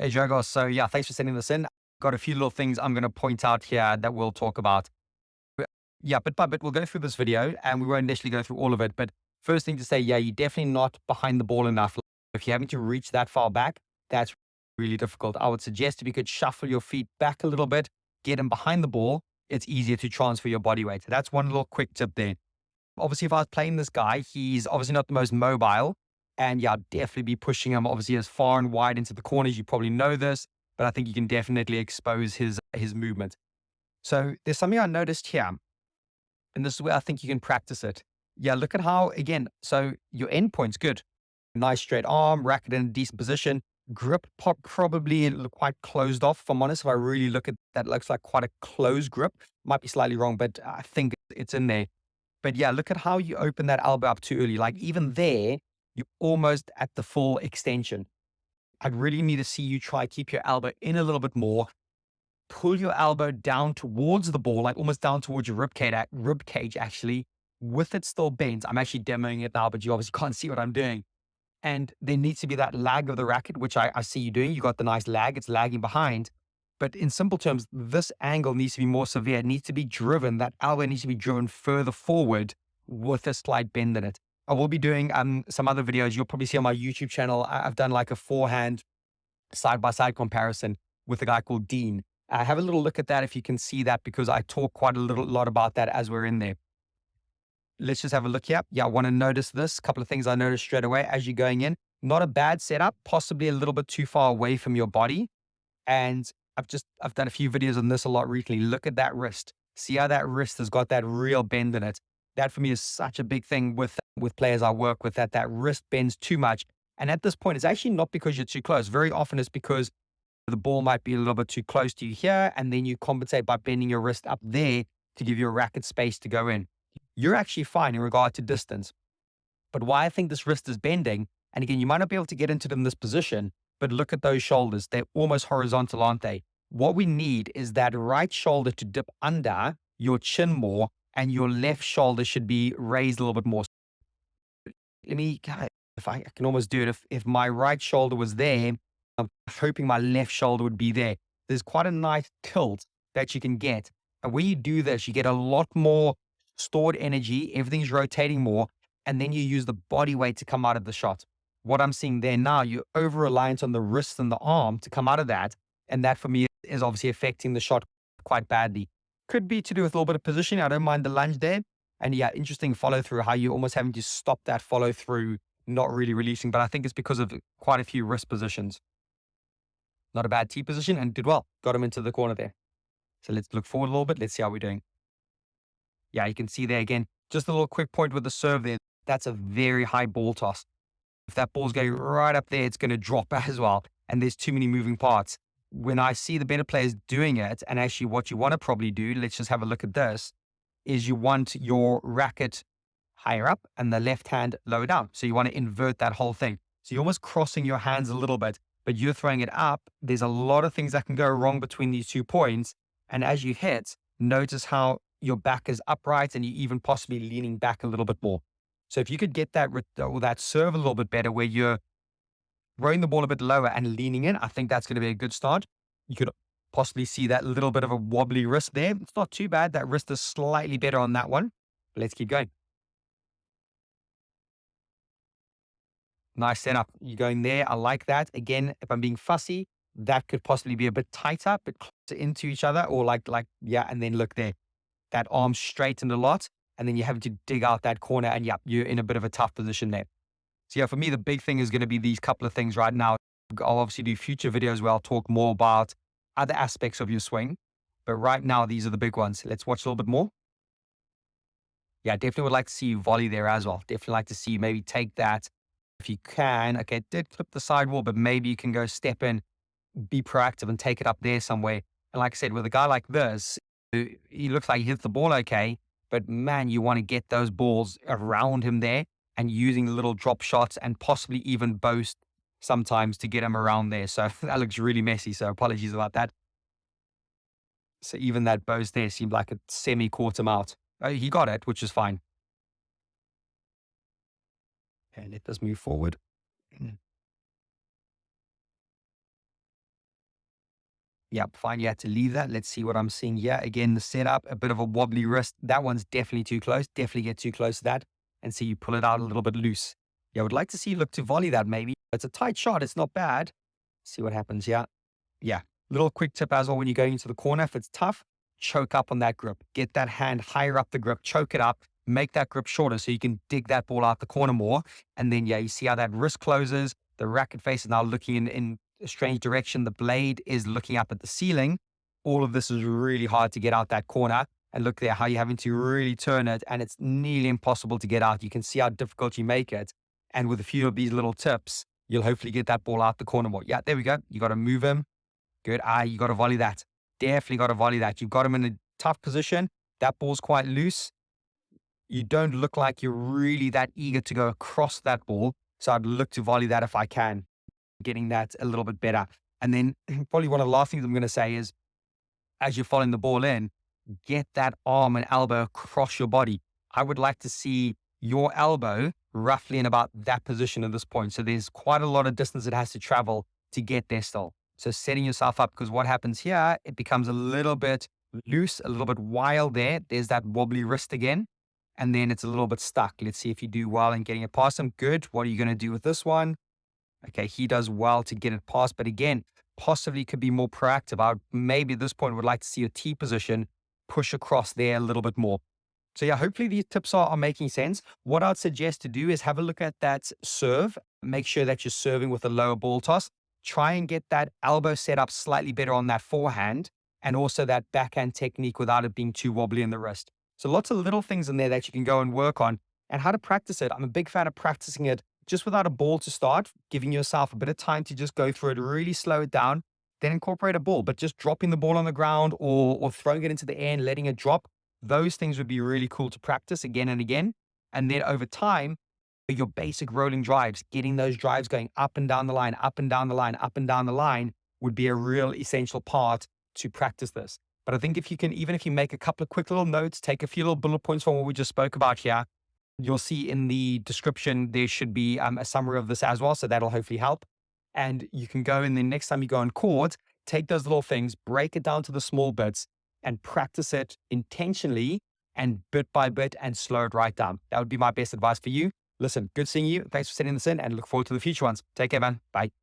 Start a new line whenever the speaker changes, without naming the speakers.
Hey, Dragos. So yeah, thanks for sending this in. Got a few little things I'm going to point out here that we'll talk about. But yeah, bit by bit, we'll go through this video and we won't initially go through all of it. But first thing to say, yeah, you're definitely not behind the ball enough. If you're having to reach that far back, that's really difficult. I would suggest if you could shuffle your feet back a little bit, get them behind the ball, it's easier to transfer your body weight. So that's one little quick tip there. Obviously, if I was playing this guy, he's obviously not the most mobile. And yeah, I'd definitely be pushing him obviously as far and wide into the corners. You probably know this, but I think you can definitely expose his movement. So there's something I noticed here, and this is where I think you can practice it. Yeah, look at how, again, so your end point's good. Nice straight arm, racket in a decent position. Grip probably quite closed off. If I'm honest, if I really look at that, looks like quite a closed grip. Might be slightly wrong, but I think it's in there. But yeah, look at how you open that elbow up too early. Like even there, you're almost at the full extension. I'd really need to see you try keep your elbow in a little bit more. Pull your elbow down towards the ball, like almost down towards your rib cage actually, with it still bent. I'm actually demoing it now, but you obviously can't see what I'm doing. And there needs to be that lag of the racket, which I see you doing. You got the nice lag, it's lagging behind. But in simple terms, this angle needs to be more severe. It needs to be driven. That elbow needs to be driven further forward with a slight bend in it. I will be doing some other videos. You'll probably see on my YouTube channel. I've done like a forehand side-by-side comparison with a guy called Dean. Have a little look at that if you can see that, because I talk quite a lot about that as we're in there. Let's just have a look here. Yeah, I want to notice this. A couple of things I noticed straight away as you're going in. Not a bad setup, possibly a little bit too far away from your body. And I've done a few videos on this a lot recently. Look at that wrist. See how that wrist has got that real bend in it. That for me is such a big thing with players I work with, that wrist bends too much. And at this point, it's actually not because you're too close. Very often it's because the ball might be a little bit too close to you here, and then you compensate by bending your wrist up there to give your racket space to go in. You're actually fine in regard to distance. But why I think this wrist is bending, and again, you might not be able to get into them in this position, but look at those shoulders. They're almost horizontal, aren't they? What we need is that right shoulder to dip under your chin more, and your left shoulder should be raised a little bit more. Let me, if I can almost do it. If my right shoulder was there, I'm hoping my left shoulder would be there. There's quite a nice tilt that you can get. And when you do this, you get a lot more stored energy. Everything's rotating more. And then you use the body weight to come out of the shot. What I'm seeing there now, you're over reliant on the wrist and the arm to come out of that. And that for me is obviously affecting the shot quite badly. Could be to do with a little bit of positioning. I don't mind the lunge there. And yeah, interesting follow through, how you're almost having to stop that follow through, not really releasing. But I think it's because of quite a few wrist positions. Not a bad T position, and did well. Got him into the corner there. So let's look forward a little bit. Let's see how we're doing. Yeah, you can see there again, just a little quick point with the serve there. That's a very high ball toss. If that ball's going right up there, it's going to drop as well. And there's too many moving parts. When I see the better players doing it, and actually what you want to probably do, let's just have a look at this, is you want your racket higher up and the left hand lower down. So you want to invert that whole thing. So you're almost crossing your hands a little bit, but you're throwing it up. There's a lot of things that can go wrong between these 2 points. And as you hit, notice how your back is upright and you're even possibly leaning back a little bit more. So if you could get that serve a little bit better, where you're throwing the ball a bit lower and leaning in, I think that's going to be a good start. You could possibly see that little bit of a wobbly wrist there. It's not too bad. That wrist is slightly better on that one. But let's keep going. Nice setup. You're going there. I like that. Again, if I'm being fussy, that could possibly be a bit tighter, but closer into each other, or yeah. And then look there, that arm straightened a lot. And then you have to dig out that corner, and yeah, you're in a bit of a tough position there. So yeah, for me, the big thing is going to be these couple of things right now. I'll obviously do future videos where I'll talk more about other aspects of your swing. But right now, these are the big ones. Let's watch a little bit more. Yeah, definitely would like to see you volley there as well. Definitely like to see you maybe take that if you can. Okay, it did clip the sidewall, but maybe you can go step in, be proactive and take it up there somewhere. And like I said, with a guy like this, he looks like he hits the ball okay, but man, you want to get those balls around him there and using little drop shots and possibly even boast sometimes to get him around there. So that looks really messy. So apologies about that. So even that boast there seemed like it semi-caught him out. He got it, which is fine. Okay, let us move forward. Yep, fine. You had to leave that. Let's see what I'm seeing here. Again, the setup, a bit of a wobbly wrist. That one's definitely too close. Definitely get too close to that and see you pull it out a little bit loose. Yeah, I would like to see you look to volley that maybe. It's a tight shot. It's not bad. See what happens here. Yeah. Little quick tip as well when you're going into the corner. If it's tough, choke up on that grip. Get that hand higher up the grip, choke it up, make that grip shorter so you can dig that ball out the corner more. And then, yeah, you see how that wrist closes. The racket face is now looking in a strange direction. The blade is looking up at the ceiling. All of this is really hard to get out that corner. And look there, how you're having to really turn it. And it's nearly impossible to get out. You can see how difficult you make it. And with a few of these little tips, you'll hopefully get that ball out the corner more. Yeah, there we go. You got to move him. Good. You got to volley that. Definitely got to volley that. You've got him in a tough position. That ball's quite loose. You don't look like you're really that eager to go across that ball. So I'd look to volley that if I can, getting that a little bit better. And then probably one of the last things I'm going to say is, as you're following the ball in, get that arm and elbow across your body. I would like to see your elbow roughly in about that position at this point. So there's quite a lot of distance it has to travel to get there still. So setting yourself up, because what happens here, it becomes a little bit loose, a little bit wild there. There's that wobbly wrist again. And then it's a little bit stuck. Let's see if you do well in getting it past him. Good. What are you going to do with this one? Okay, he does well to get it past. But again, possibly could be more proactive. I maybe at this point would like to see a T position push across there a little bit more. So yeah, hopefully these tips are making sense. What I'd suggest to do is have a look at that serve. Make sure that you're serving with a lower ball toss. Try and get that elbow set up slightly better on that forehand and also that backhand technique without it being too wobbly in the wrist. So lots of little things in there that you can go and work on and how to practice it. I'm a big fan of practicing it just without a ball to start, giving yourself a bit of time to just go through it, really slow it down, then incorporate a ball, but just dropping the ball on the ground or throwing it into the air and letting it drop. Those things would be really cool to practice again and again. And then over time, your basic rolling drives, getting those drives going up and down the line, up and down the line, up and down the line would be a real essential part to practice this. But I think if you can, even if you make a couple of quick little notes, take a few little bullet points from what we just spoke about here, you'll see in the description, there should be a summary of this as well. So that'll hopefully help. And you can go and then next time you go on chords, take those little things, break it down to the small bits and practice it intentionally and bit by bit and slow it right down. That would be my best advice for you. Listen, good seeing you. Thanks for sending this in and look forward to the future ones. Take care, man. Bye.